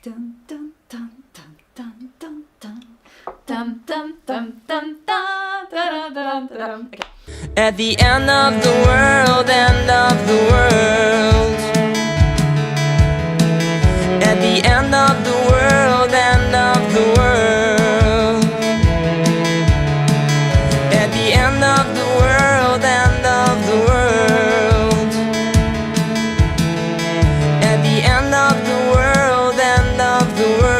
Dun, dun, dun, dun, dun, dun, dun. Dum, dum, dum, dum, dum, dum, dum, dum. Okay. At the end of the world, end of the world. At the end of the world, end of the world. At the end of the world, end of the world. At the end of the world, end of the world.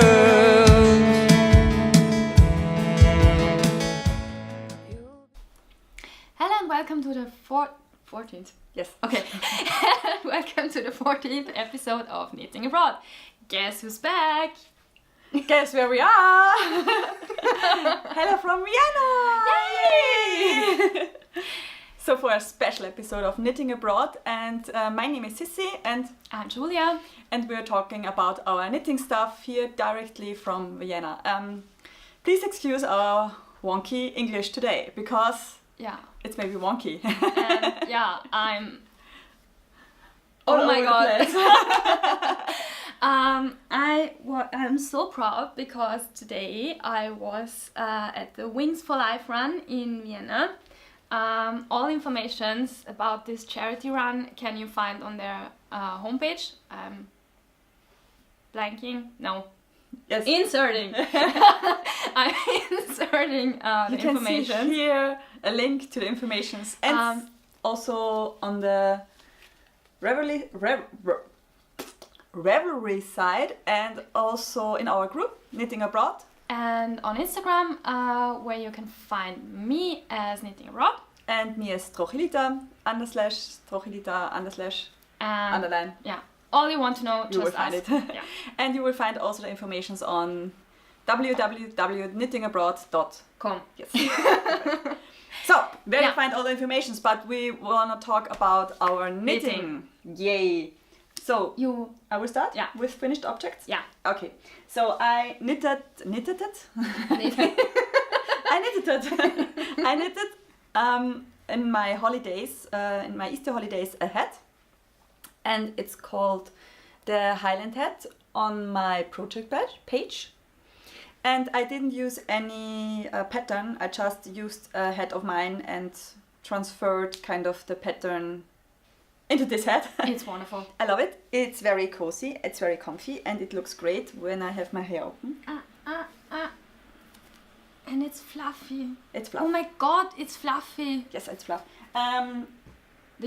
Hello and welcome to the 14th. Yes. Okay. Welcome to the 14th episode of Knitting Abroad. Guess who's back? Guess where we are? Hello from Vienna! Yay! So for a special episode of Knitting Abroad, and my name is Sissi, and I'm Julia. we're talking about our knitting stuff here directly from Vienna. Please excuse our wonky English today, because Yeah. it's maybe wonky. And yeah, I'm... All Oh my over the god. place. I'm so proud because today I was at the Wings for Life run in Vienna. All informations about this charity run can you find on their homepage. I'm blanking. No. Yes. Inserting. I'm inserting the You can see information. here a link to the informations, and also on the Revelry side, and also in our group Knitting Abroad, And on Instagram, where you can find me as Knitting Abroad. and me as Trochilita And underline. yeah, all you want to know, You will just find ask. it. Yeah. And you will find also the informations on www.knittingabroad.com. Yes. So there Yeah. you find all the informations, but we want to talk about our knitting. Yay! So I will start Yeah. with finished objects. Yeah. Okay. So I knitted it. I knitted in my holidays, in my Easter holidays, a hat, and it's called the Highland hat on my project page. And I didn't use any pattern. I just used a hat of mine and transferred kind of the pattern into this hat. It's wonderful. I love it. It's very cozy, it's very comfy, and it looks great when I have my hair open. And it's fluffy. It's Oh fluff. my god, it's fluffy. Yes, it's fluff. The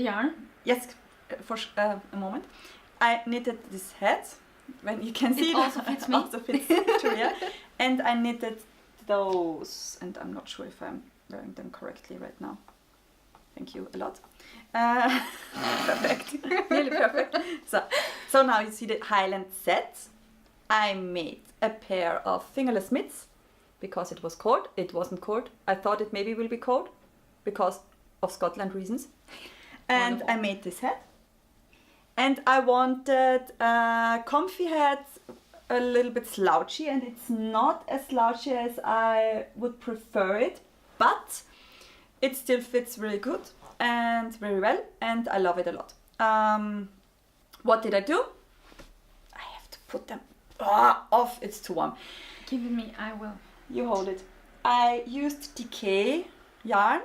yarn. Yes, for a moment. I knitted this hat. When you can see It also fits me. also fits Julia. And I knitted those, and I'm not sure if I'm wearing them correctly right now. Thank you a lot. Perfect, really perfect. So now you see the Highland set. I made a pair of fingerless mitts because it was cold. It wasn't cold. I thought it maybe will be cold because of Scotland reasons. And Wonderful. I made this hat. And I wanted a comfy hat, a little bit slouchy, and it's not as slouchy as I would prefer it, but it still fits really good and very well, and I love it a lot. What did I do? I have to put them off, it's too warm. Give it me, I will. You hold it. I used decay yarn,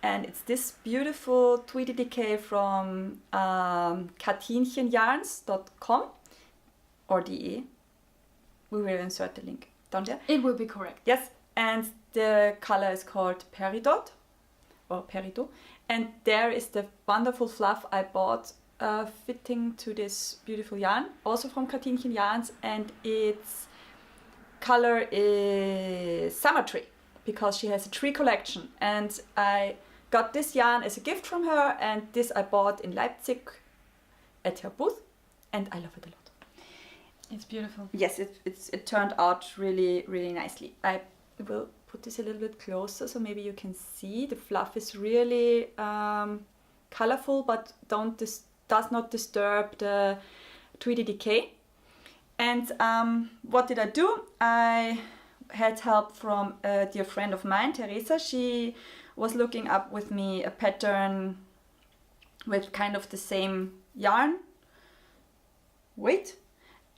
and it's this beautiful tweedy decay from katinchenjarns.com or DE. We will insert the link down there. It will be correct. Yes, and the color is called Peridot or Peridot, and there is the wonderful fluff I bought fitting to this beautiful yarn, also from Katinchenjarns, Yarns, and its color is Summer Tree because she has a tree collection, and I got this yarn as a gift from her, and this I bought in Leipzig at her booth, and I love it a lot. It's beautiful. Yes, it turned out really, really nicely. I will put this a little bit closer so maybe you can see. The fluff is really colorful, but does not disturb the tweedy decay. And what did I do? I had help from a dear friend of mine, Teresa. She was looking up with me a pattern with kind of the same yarn weight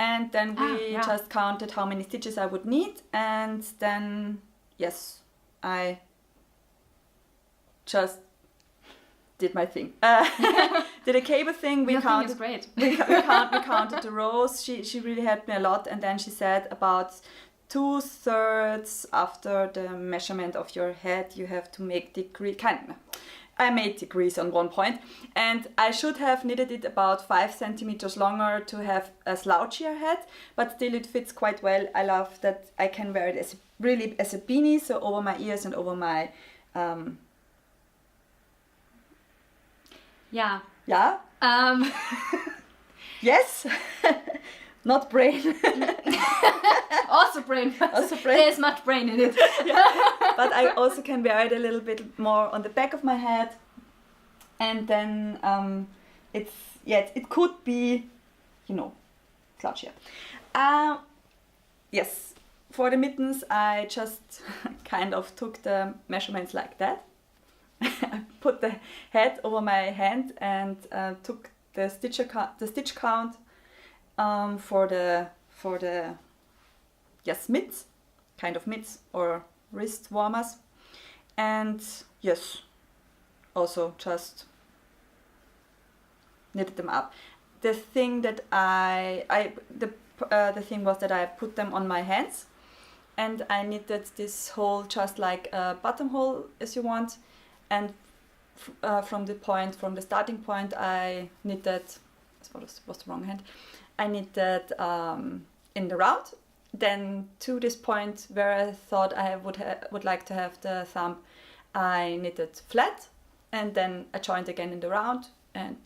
And then we yeah. just counted how many stitches I would need, and then yes, I just did my thing. Did a cable thing. We Your thing counted. is great. we counted the rows. She really helped me a lot, and then she said about 2/3 after the measurement of your head, you have to make degree. I made degrees on one point, and I should have knitted it about 5 centimeters longer to have a slouchier head, but still it fits quite well. I love that I can wear it as a beanie, so over my ears and over my Yeah. yeah. Yes. Not brain. Also brain. Also brain. There's much brain in it. But I also can wear it a little bit more on the back of my head, and then it could be, slouchier. Yes, for the mittens I just kind of took the measurements like that. I put the head over my hand and took the stitch count for the mitts, kind of mitts or wrist warmers, and yes, also just knitted them up. The thing that the thing was that I put them on my hands, and I knitted this hole just like a buttonhole as you want, and from the starting point I knitted. Was the wrong hand. I knitted in the round. Then to this point where I thought I would like to have the thumb, I knitted flat, and then I joined again in the round, and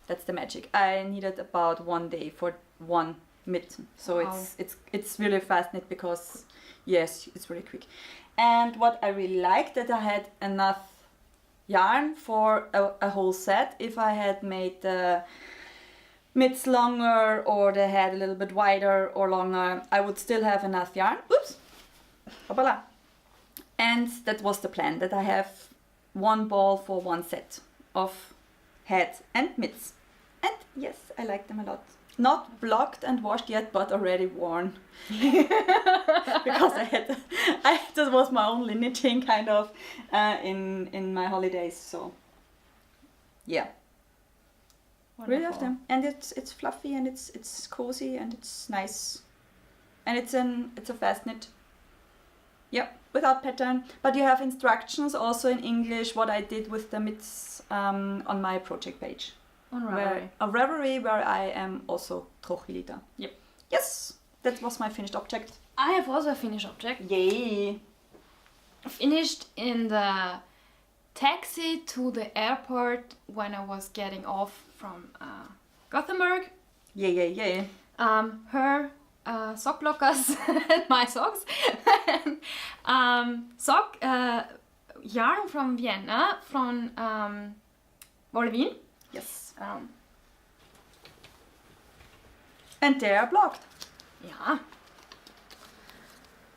that's the magic. I needed about 1 day for one mitten, so wow. it's really fast knit because yes, it's really quick. And what I really liked that I had enough yarn for a whole set. If I had made the mitts longer or the head a little bit wider or longer, I would still have enough yarn. Oops! Hoppala. And that was the plan, that I have one ball for one set of head and mitts. And yes, I like them a lot. Not blocked and washed yet, but already worn. Because that was my only knitting kind of in my holidays. So yeah. Wonderful. Really love them, and it's fluffy and it's cozy and it's nice, and it's a fast knit. Yep, without pattern, but you have instructions also in English what I did with the mitts on my project page. On Ravelry. A Ravelry where I am also Trochilita. Yep. Yes, that was my finished object. I have also a finished object. Yay! Finished in the taxi to the airport when I was getting off from Gothenburg. Yay. Her sock blockers and my socks. Sock yarn from Vienna, from Wien. Yes. And they are blocked. Yeah.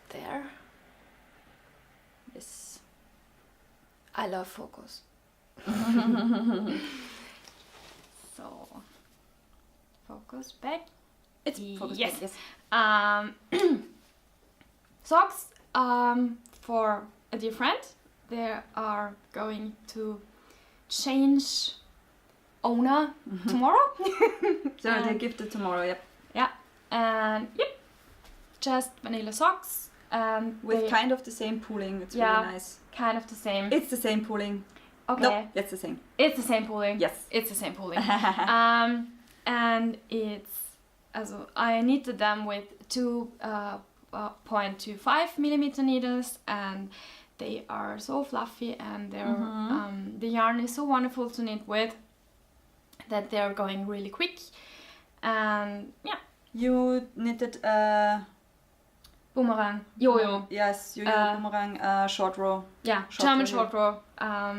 There. Yes. I love focus. So, focus back. It's focus yes. back, yes. Socks for a dear friend. They are going to change owner tomorrow. So they're gifted tomorrow, yep. Yeah, and yep, just vanilla socks. With kind of the same pooling, it's yeah, really nice. Kind of the same. It's the same pooling. Okay. No, it's the same. It's the same pooling. Yes. It's the same pooling. And it's, also, I knitted them with 2.25 millimeter needles, and they are so fluffy, and they're the yarn is so wonderful to knit with that they're going really quick. And yeah. You knitted Boomerang. Yo-yo. Yes, yo-yo boomerang, short row. Yeah, German short row.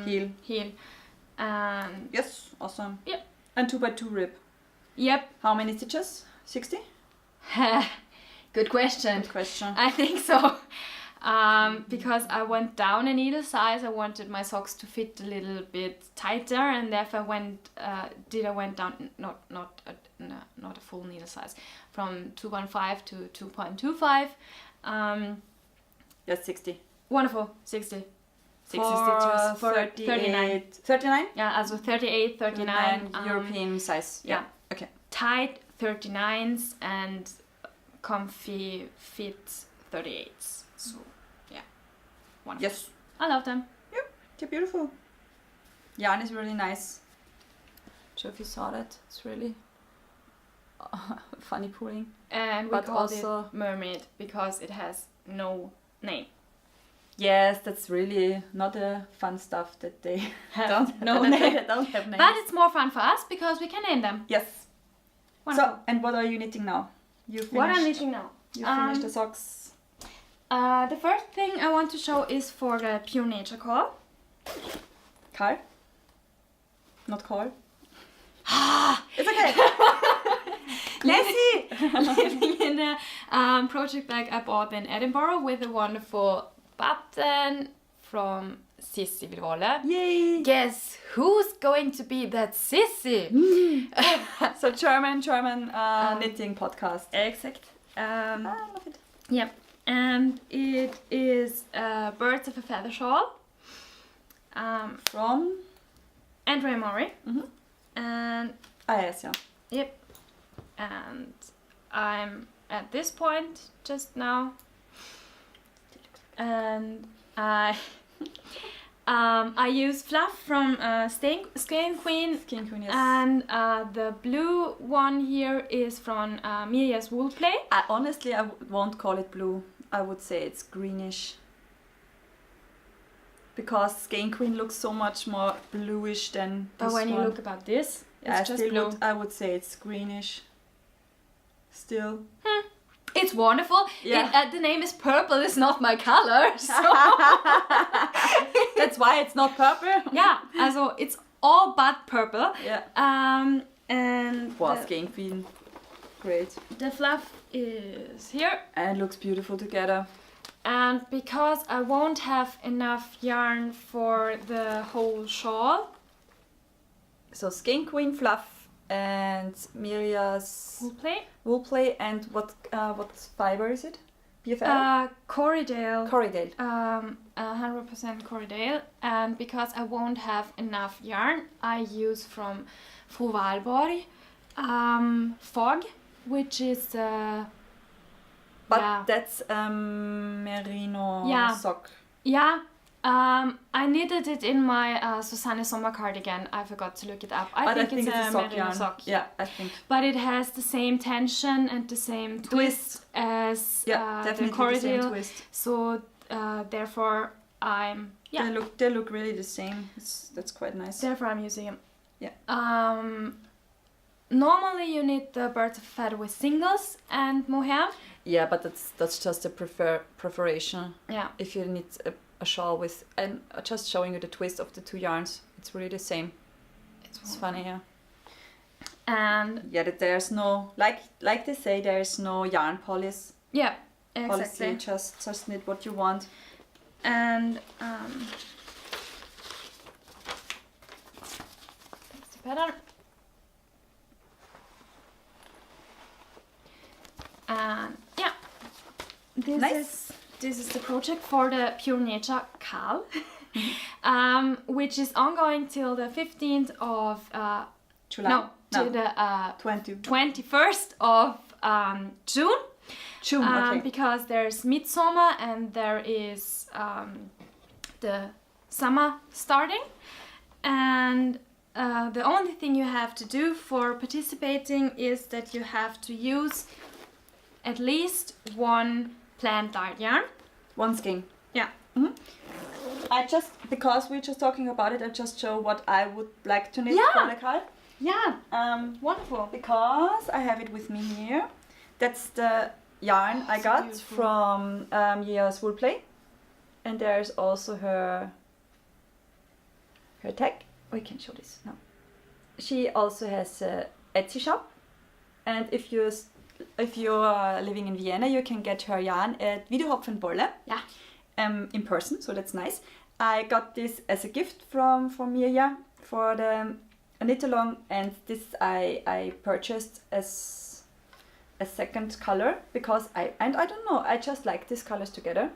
Heel. And yes, awesome. Yep. And 2x2 rib. Yep. How many stitches? 60? Good question. Good question. I think so. Because I went down a needle size, I wanted my socks to fit a little bit tighter, and therefore I went down not a full needle size, from 2.5 to 2.25. Yes, 60. Wonderful, 60. 60 For stitches, 39. 39? Yeah, also 38, 39. European size. Yeah. Okay. Tight 39s and comfy fit 38s. So, yeah. Wonderful. Yes. I love them. Yep, they're beautiful. Yarn is really nice. Not sure if you saw that. It's really funny pulling. And we But call also- it mermaid because it has no name. Yes, that's really not a fun stuff that they don't no that name. They don't have names. But it's more fun for us because we can name them. Yes. Wonderful. So, and what are you knitting now? You finished. What I'm knitting now? You finished the socks. The first thing I want to show is for the Pure Nature call. Carl? Not Carl? It's okay. Living in a project bag I bought in Edinburgh with a wonderful button from Sissi Vidvole. Yay! Guess who's going to be that Sissi? So German knitting podcast. Exact. I love it. Yep. And it is Birds of a Feather shawl. From? Andrea Murray. Mhm. And Yes, yeah. yep. And I'm at this point just now. And I use fluff from Skein Queen. Skein Queen, yes. And the blue one here is from Mirja's Wool Play. Honestly, I won't call it blue. I would say it's greenish. Because Skein Queen looks so much more bluish than this But when you one. look about this, Yeah, it's just blue. I would say it's greenish. Still. It's wonderful. Yeah. The name is purple. It's not my color. So That's why it's not purple. yeah, also it's all but purple. Yeah. And Wow, Skein Queen. Great. the fluff is here. And it looks beautiful together. And because I won't have enough yarn for the whole shawl, So Skein Queen fluff and Mirja's Wool Play, Wool Play, and what fiber is it? BFL? Corriedale. Corriedale. 100% Corriedale, and because I won't have enough yarn, I use from Fru Valborg Fog, which is But yeah. that's merino Yeah. sock. Yeah, I knitted it in my Susanne Sommer cardigan. I forgot to look it up. But I think it's a sock merino yarn. sock. Yeah, I think. But it has the same tension and the same twist as Yeah, the definitely the same Corriedale. twist. So therefore I'm They look really the same. That's quite nice. Therefore I'm using them. Yeah. Normally you knit the Birds of Feather with singles and mohair. Yeah, but that's just a preparation. Yeah. If you knit a shawl with, and just showing you the twist of the two yarns, it's really the same. It's funny, yeah. And Yeah, that there's no, like they say, there's no yarn policy. yeah, exactly. Policy, just knit what you want. And that's the pattern. And yeah, Nice. this is the project for the Pure Nature Kal, which is ongoing till the 15th of July. no, till the 21st of June. June, okay. Because there's midsummer and there is the summer starting, and the only thing you have to do for participating is that you have to use at least one plant dyed yarn. One skein. Yeah. I just, because we're just talking about it, I just show what I would like to knit Yeah. for the Kal. Yeah. Wonderful. Because I have it with me here. That's the yarn I so got beautiful. from Mirja's Wool Play. And there's also her tag. We can show this now. She also has a Etsy shop. And if you are living in Vienna, you can get her yarn at Videohopfenbolle. Yeah. In person, so that's nice. I got this as a gift from Mirja for the knit along, and this I purchased as a second color because I don't know, I just like these colors together.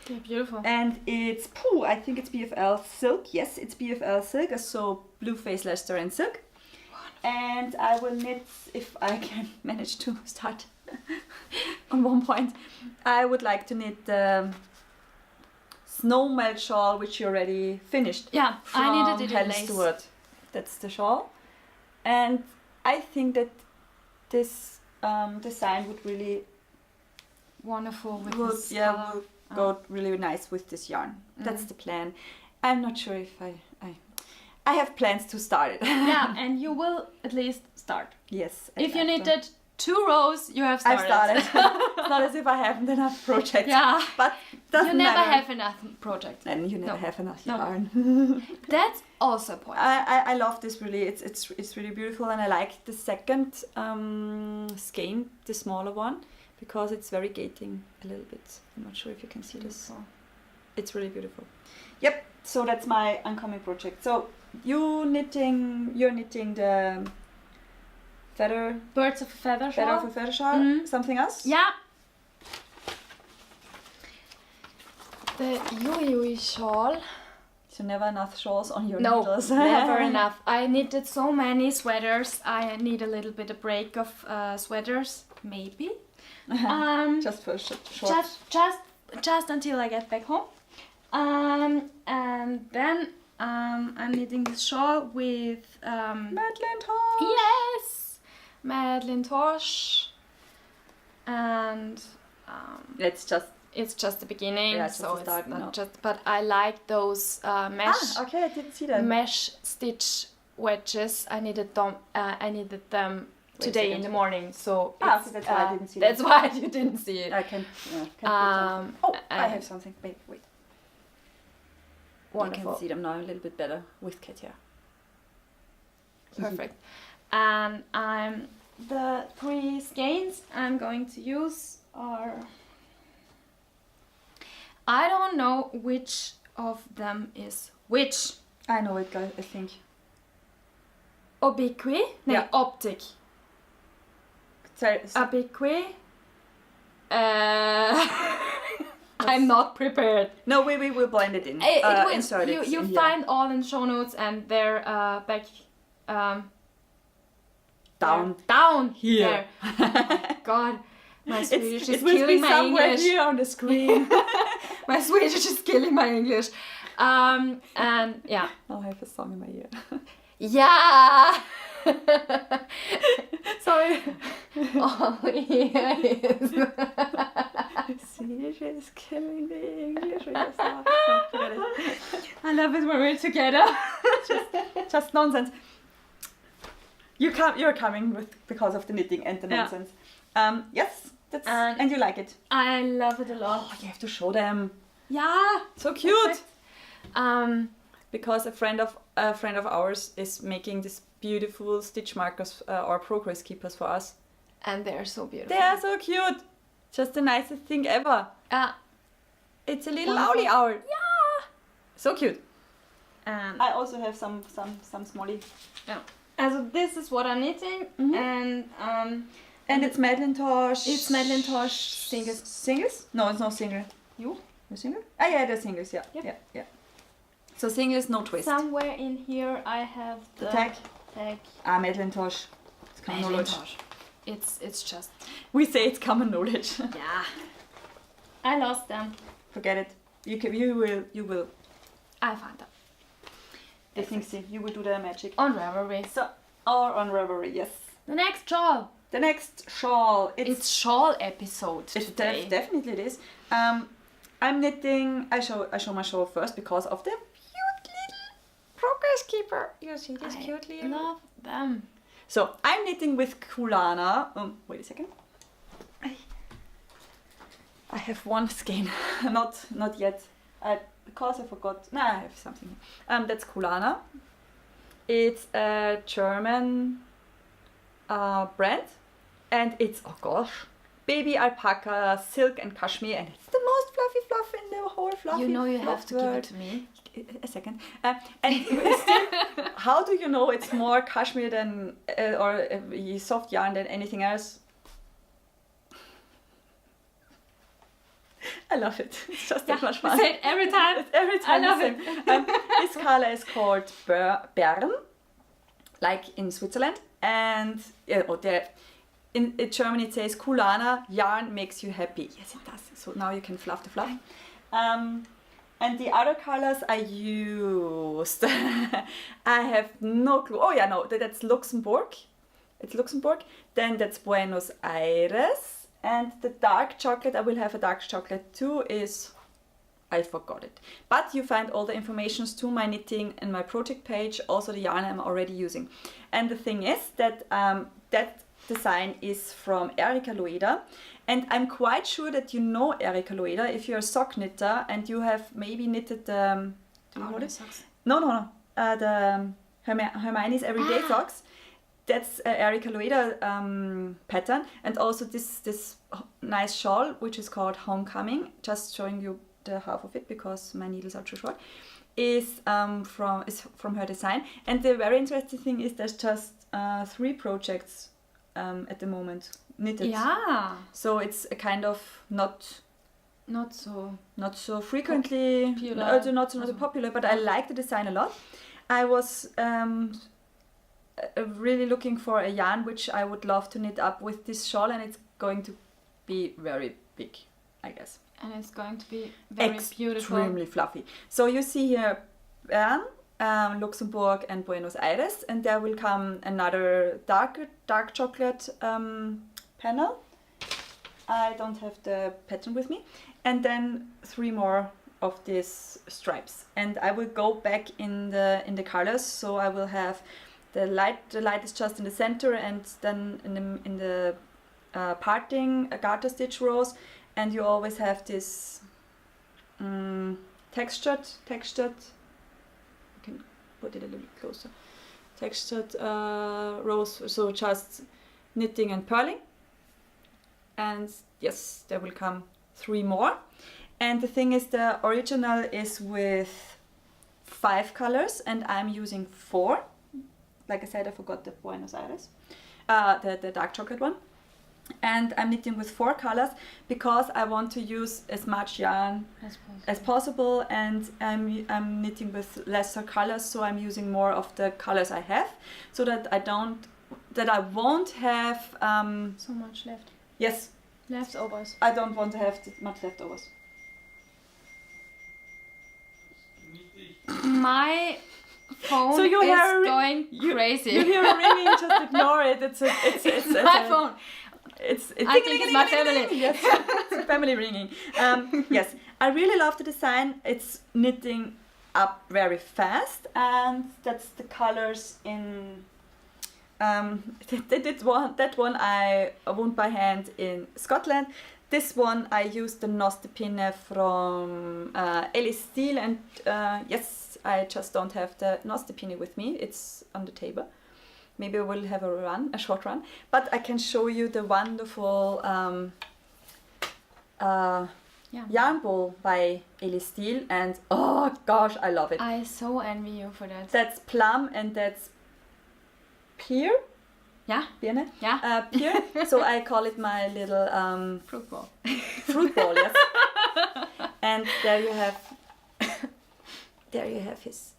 They're beautiful. And it's, I think it's BFL silk. Yes, it's BFL silk, so blue face Leicester and silk. And I will knit, if I can manage to start on one point, I would like to knit the snow melt shawl, which you already finished. Yeah, I from needed it in Helen lace. Stewart. That's the shawl. And I think that this design would really Wonderful with this color. would go really nice with this yarn. That's the plan. I'm not sure if I have plans to start it. Yeah, and you will at least start. Yes. If you exactly. knitted 2 rows, you have started. I've started. It's not as if I haven't enough projects. Yeah. But doesn't You never matter. have enough projects. And you never No. have enough No. yarn. That's also a point. I love this really. It's really beautiful, and I like the second skein, the smaller one, because it's variegating a little bit. I'm not sure if you can see this. It's really beautiful. Yep. So that's my oncoming project. So you're knitting the feather Birds of a feather shawl. of a feather shawl. Mhm. Something else? Yeah. The Yui Yui shawl. So never enough shawls on your No, needles. never enough. I knitted so many sweaters. I need a little bit of break of sweaters, maybe. Just for short. Just until I get back home. And then I'm knitting this shawl with Madeline Tosh. yes, Madeline Tosh, and it's just the beginning, Yeah, it's so just the start, it's not no. just. But I like those mesh Okay, I didn't see that. mesh stitch wedges. I needed them. Wait a Today in second. the morning, so Ah, it's, okay, that's why I didn't see that's that. why you didn't see it. I can put something. Oh, I have something. Wait. Wonderful. You can see them now a little bit better with Katja. Perfect. And the 3 skeins I'm going to use are, I don't know which of them is which. I know it, guys. I think. Obiqui? No, Yeah. Optic. Sorry. Obiqui. I'm not prepared. No, we will blend it in. Insert it. You in here. find all in show notes, and they're back Down. down Here. There. Oh, God, my Swedish It is will be killing my somewhere English. here on the screen. My Swedish is killing my English. And yeah. I'll have a song in my ear. Yeah! Sorry. Oh, yes. Swedish is killing the English. Forget it. I love it when we're together. Just nonsense. You're coming with because of the knitting and the Yeah. nonsense. Yes, that's And- and you like it. I love it a lot. Oh, you have to show them. Yeah! So cute. Perfect. Because a friend of ours is making this beautiful stitch markers or progress keepers for us. And they're so beautiful. They are so cute. Just the nicest thing ever. It's a little Wonderful. owly owl. Yeah! So cute. And I also have some smallie. also this is what I'm knitting, Mhm. and it's Madeline Tosh. it's Madeline Tosh singles. Singles? No, it's not single. You? You're single? Ah, yeah, they're singles. Yeah, Yep. yeah. So singles, no twist. Somewhere in here I have the Tag. tag. Ah, Madeline Tosh. It's common Madeline knowledge. Tosh. It's just We say it's common knowledge. yeah. I lost them. Forget it. You will. I found them I think so. You will do the magic. on Ravelry. So, or on Ravelry, yes. The next shawl. The next shawl. It's shawl episode today. Definitely it is. I'm knitting. I show my shawl first because of the cute little progress keeper. You see this cute I little. love them. So I'm knitting with Kulana. Wait a second. I have one skein, not yet. Because I forgot. No, I have something. That's Kulana. It's a German brand, and it's baby alpaca, silk and cashmere, and it's the most fluffy fluff in the whole fluffy. You know you fluff have to give it world. to me. A second. And still, how do you know it's more cashmere than or soft yarn than anything else? I love it. It's just that much I fun. say it every time. It's every time I love the same. This color is called Bern, like in Switzerland. And in Germany it says Kulana, yarn makes you happy. Yes, it does. So now you can fluff the fluff. And the other colors I used, I have no clue. Oh yeah, no, that's Luxembourg. It's Luxembourg. Then that's Buenos Aires. And the dark chocolate, I will have a dark chocolate too, I forgot it. But you find all the informations to my knitting in my project page, also the yarn I'm already using. And the thing is that that design is from Erika Loeda. And I'm quite sure that you know Erika Loeda if you're a sock knitter and you have maybe knitted the... socks. No. The Hermione's Everyday Socks. That's Erika Loeda pattern, and also this nice shawl, which is called Homecoming. Just showing you the half of it because my needles are too short. Is from her design, and the very interesting thing is there's just 3 projects at the moment knitted. Yeah. So it's a kind of not so frequently popular. not so popular, but I like the design a lot. I was really looking for a yarn which I would love to knit up with this shawl, and it's going to be very big, I guess. And it's going to be very beautiful. Extremely fluffy. So you see here Bern, Luxembourg and Buenos Aires, and there will come another dark chocolate panel. I don't have the pattern with me. And then 3 more of these stripes. And I will go back in the colors, so I will have the light is just in the center, and then in the parting garter stitch rows, and you always have this textured. You can put it a little closer. Textured rows, so just knitting and purling. And yes, there will come 3 more. And the thing is, the original is with 5 colors, and I'm using 4. Like I said, I forgot the Buenos Aires, the dark chocolate one. And I'm knitting with 4 colors because I want to use as much yarn as possible, and I'm knitting with lesser colors, so I'm using more of the colors I have, so that I won't have so much left. Yes. Leftovers. I don't want to have much leftovers. My phone So you is hear going crazy. You hear a ringing, just ignore it. It's my phone. I think it's my family. Yes, it's family ringing. Yes, I really love the design. It's knitting up very fast, and that's the colors in. That one I wound by hand in Scotland. This one I used the Nostepinne from Ellie Steele, and yes, I just don't have the Nostepinne with me. It's on the table. Maybe I will have a short run, but I can show you the wonderful yarn ball by Ellie Steele, and oh gosh, I love it. I so envy you for that. That's plum and that's pear. Yeah. Birne? Yeah. Pear. So I call it my little fruit ball. Fruit ball, yes. And there you have his.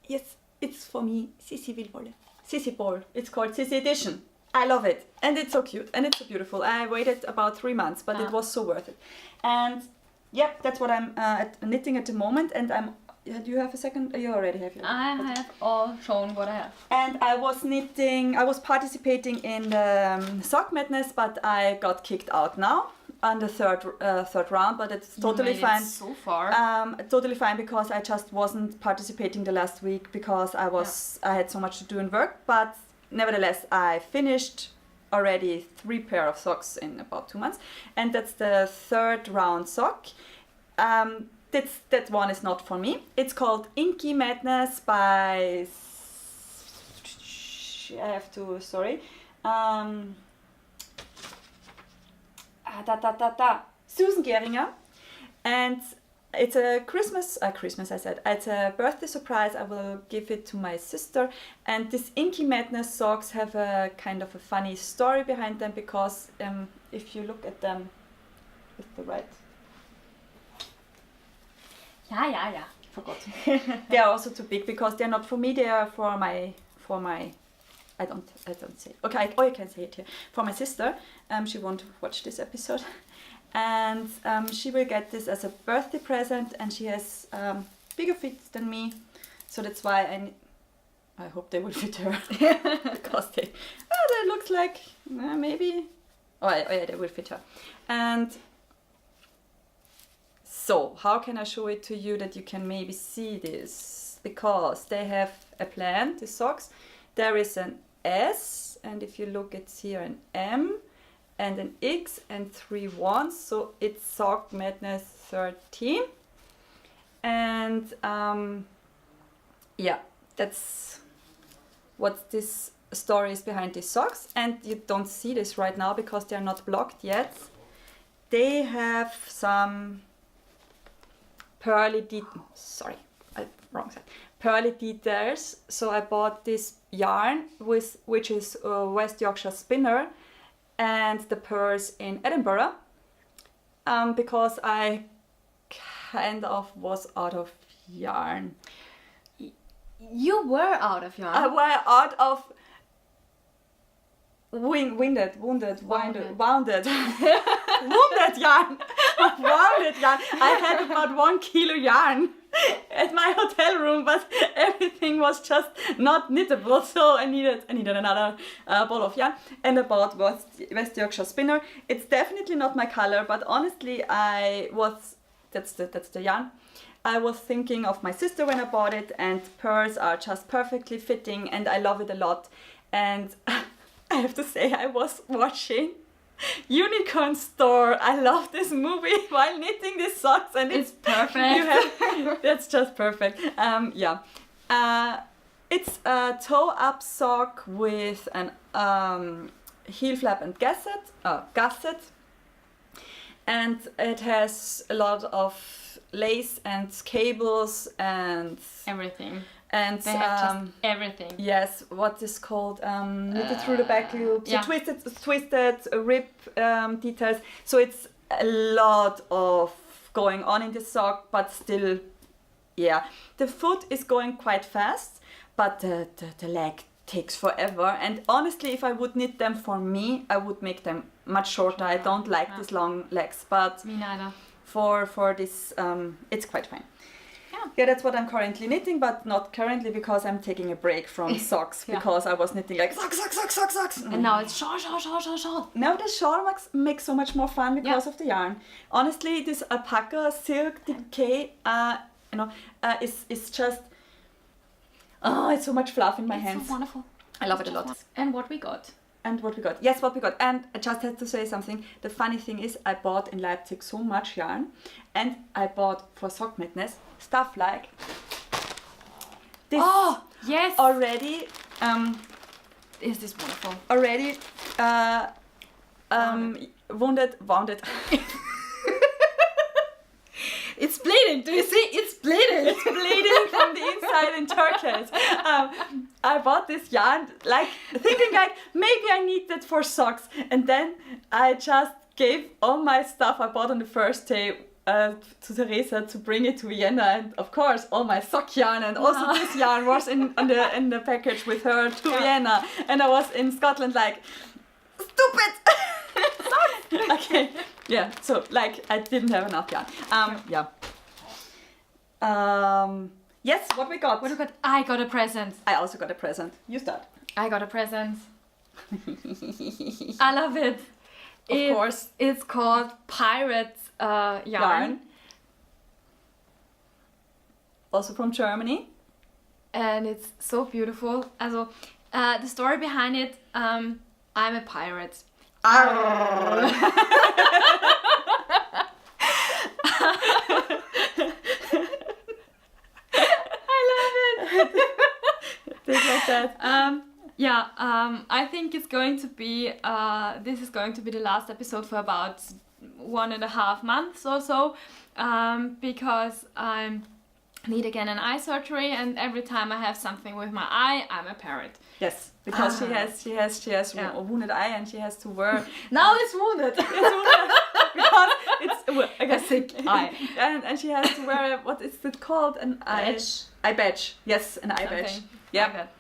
Yes, it's for me, Sissi Wildwolle. Sissi ball. It's called Sissi edition. I love it, and it's so cute, and it's so beautiful. I waited about 3 months, but it was so worth it. And yeah, that's what I'm knitting at the moment, and do you have a second? You already have. I have all shown what I have. And I was participating in the Sock Madness, but I got kicked out now on the third round, but it's totally fine. So far. Totally fine, because I just wasn't participating the last week because I had so much to do in work, but nevertheless I finished already 3 pair of socks in about 2 months, and that's the 3rd round sock. That one is not for me. It's called Inky Madness by Susan Gehringer, and it's a Christmas I said. It's a birthday surprise. I will give it to my sister. And these Inky Madness socks have a kind of a funny story behind them because if you look at them with the right... Yeah. Forgot. They are also too big because they're not for me, they are for my I don't say it. Okay, I can say it here. For my sister, she won't watch this episode. And she will get this as a birthday present, and she has bigger feet than me, so that's why I hope they will fit her because they looks like maybe yeah, they will fit her. And so how can I show it to you that you can maybe see this? Because they have a plan, the socks. There is an S, and if you look, it's here an M and an X and 3 ones, so it's Sock Madness 13. And yeah, that's what this story is behind these socks. And you don't see this right now because they're not blocked yet. They have some pearly details. So I bought this yarn which is West Yorkshire Spinner, and the pearls in Edinburgh, because I kind of was out of yarn. You were out of yarn. I were out of wounded yarn. Wounded yarn. I had about 1 kilo yarn at my hotel room, but everything was just not knittable, so I needed another ball of yarn. And I bought West Yorkshire Spinner. It's definitely not my color, but honestly that's the yarn. I was thinking of my sister when I bought it, and pearls are just perfectly fitting, and I love it a lot. And I have to say, I was watching Unicorn Store. I love this movie while knitting these socks, and it's perfect. That's just perfect. Yeah. It's a toe-up sock with an heel flap and gusset, and it has a lot of lace and cables and everything. And they have just everything. Yes, what is called knitted through the back loop. So yeah. twisted rib details. So it's a lot of going on in the sock, but still, yeah. The foot is going quite fast, but the leg takes forever. And honestly, if I would knit them for me, I would make them much shorter. I don't like these long legs, but me neither. For this, it's quite fine. Yeah, that's what I'm currently knitting, but not currently because I'm taking a break from socks, because I was knitting like socks. And now it's shawl. Now the shawl makes so much more fun because of the yarn. Honestly, this alpaca silk decay, is just, it's so much fluff in my hands. It's so wonderful. I love it a lot. And what we got. Yes, what we got. And I just had to say something. The funny thing is, I bought in Leipzig so much yarn, and I bought for Sock Madness stuff like this. Oh, yes! Already. Is this wonderful? Already. Wounded. It's bleeding. Do you see? It's bleeding. It's bleeding from the inside in turquoise. I bought this yarn, like thinking like maybe I need that for socks, and then I just gave all my stuff I bought on the first day to Teresa to bring it to Vienna, and of course all my sock yarn and also this yarn was in the package with her to Vienna, and I was in Scotland like stupid. Okay, yeah. So like I didn't have enough yarn. Yes, what we got? I got a present. I also got a present. You start. I got a present. I love it. Of course. It's called Pirate yarn. Also from Germany. And it's so beautiful. Also, the story behind it, I'm a pirate. Things like that. Yeah, I think it's going to be, this is going to be the last episode for about 1.5 months or so, because I need again an eye surgery, and every time I have something with my eye, I'm a parrot. Yes, because she has Yeah. a wounded eye and she has to wear. Now it's wounded. Because it's A sick eye. and she has to wear what is it called? An eye badge. Yes, an eye badge. Something Yeah. like that.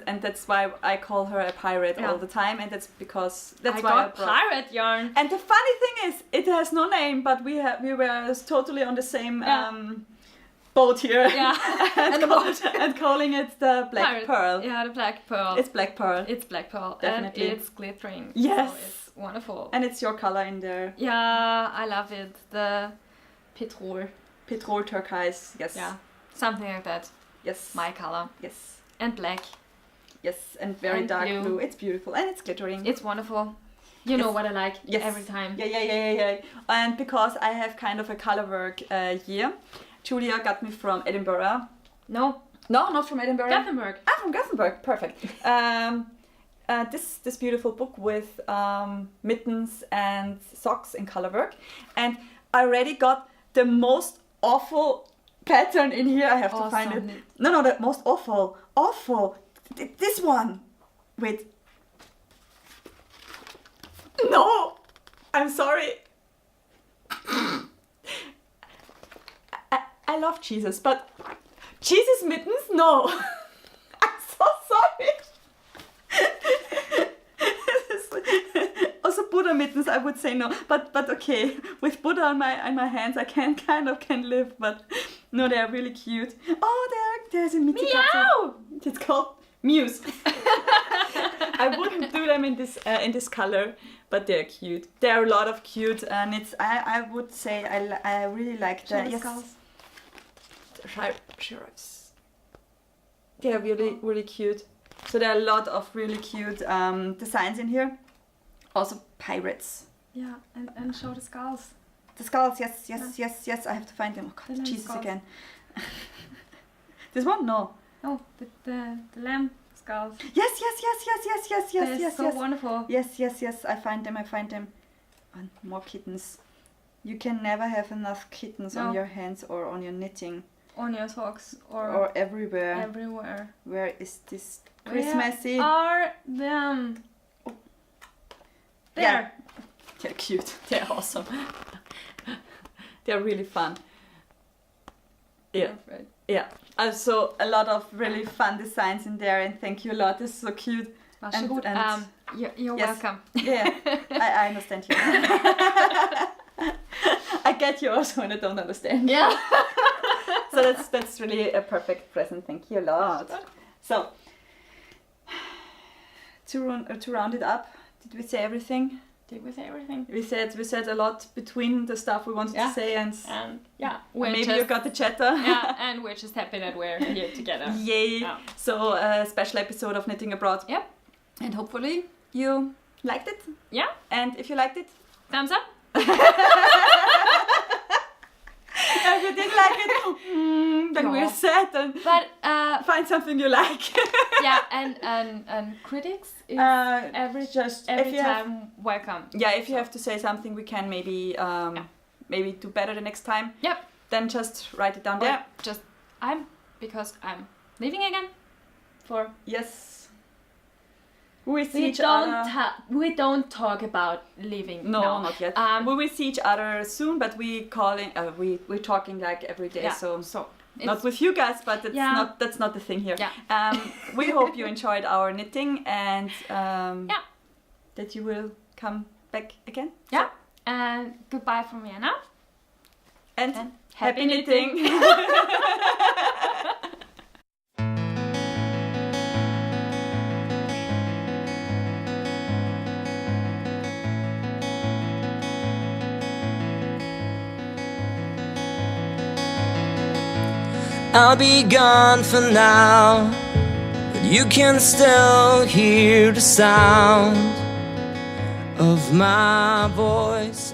And that's why I call her a pirate Yeah. all the time, and that's because that's I why got I brought. pirate yarn. And the funny thing is, it has no name, but we were totally on the same boat here. Yeah. and, the boat. and calling it the Black Pirate. Pearl. Yeah, the black pearl. It's Black Pearl. It's black pearl. Definitely. And it's glittering. Yes. So it's wonderful. And it's your color in there. Yeah, I love it. The petrol. Petrol turquoise. Yes. Yeah. Something like that. Yes. My color. Yes. And black. Yes. And very And dark blue. blue. It's beautiful and it's glittering. It's wonderful. You know Yes. what I like Yes. every time. Yeah. And because I have kind of a color work year, Julia got me from Edinburgh. No, No, not from Edinburgh. Gothenburg. Ah, from Gothenburg. Perfect. This beautiful book with mittens and socks in color work, and I already got the most awful pattern in here. I have to find it. Awesome. No, the most awful. This one. Wait. No, I'm sorry. I love Jesus, but Jesus mittens? No. I'm so sorry. Also Buddha mittens, I would say no. But okay, with Buddha on my hands, I can live. But no, they are really cute. Oh, there's a Mitzi Meow! It's called Muse. I wouldn't do them in this color, but they're cute. There are a lot of cute knits. I would say I really like the shirts. They are really cute. So there are a lot of really cute designs in here. Also pirates. Yeah, and show the skulls. The skulls, yes. I have to find them. Oh The God, lamb Jesus skulls. again. This one? No. Oh, the lamb skulls. Yes. They're so wonderful. Yes. I find them. And more kittens. You can never have enough kittens on No. your hands or on your knitting On your socks or everywhere. everywhere. Where is this Where Christmassy? are them? There. Yeah. They're cute. They're awesome. They're really fun. Yeah. Right. Yeah. Also a lot of really fun designs in there, and thank you a lot. This is so cute. Varsågod. And- You're Yes. welcome. Yeah. I understand you. I get you also when I don't understand. Yeah. So that's really a perfect present. Thank you a lot. So to round it up, did we say everything? Did we say everything? We said a lot between the stuff we wanted Yeah. to say, and Yeah. We're maybe just, you got the chatter. Yeah, and we're just happy that we're here together. Yay! Yeah. So a special episode of Knitting Abroad. Yep. And hopefully you liked it. Yeah. And if you liked it, Thumbs up. if you didn't like it, then No. we're sad and But find something you like. yeah, and critics is every if you have- time welcome. Yeah, if you have to say something, we can maybe do better the next time. Yep. Then just write it down there. Just because I'm leaving again. For Yes. We see we each other. we don't talk about leaving. No, not yet. We will see each other soon, but we're talking like every day. Yeah. So it's, not with you guys, but that's not the thing here. Yeah. We hope you enjoyed our knitting and Yeah. that you will come back again. Yeah. And goodbye from Vienna. And And happy knitting. I'll be gone for now, but you can still hear the sound of my voice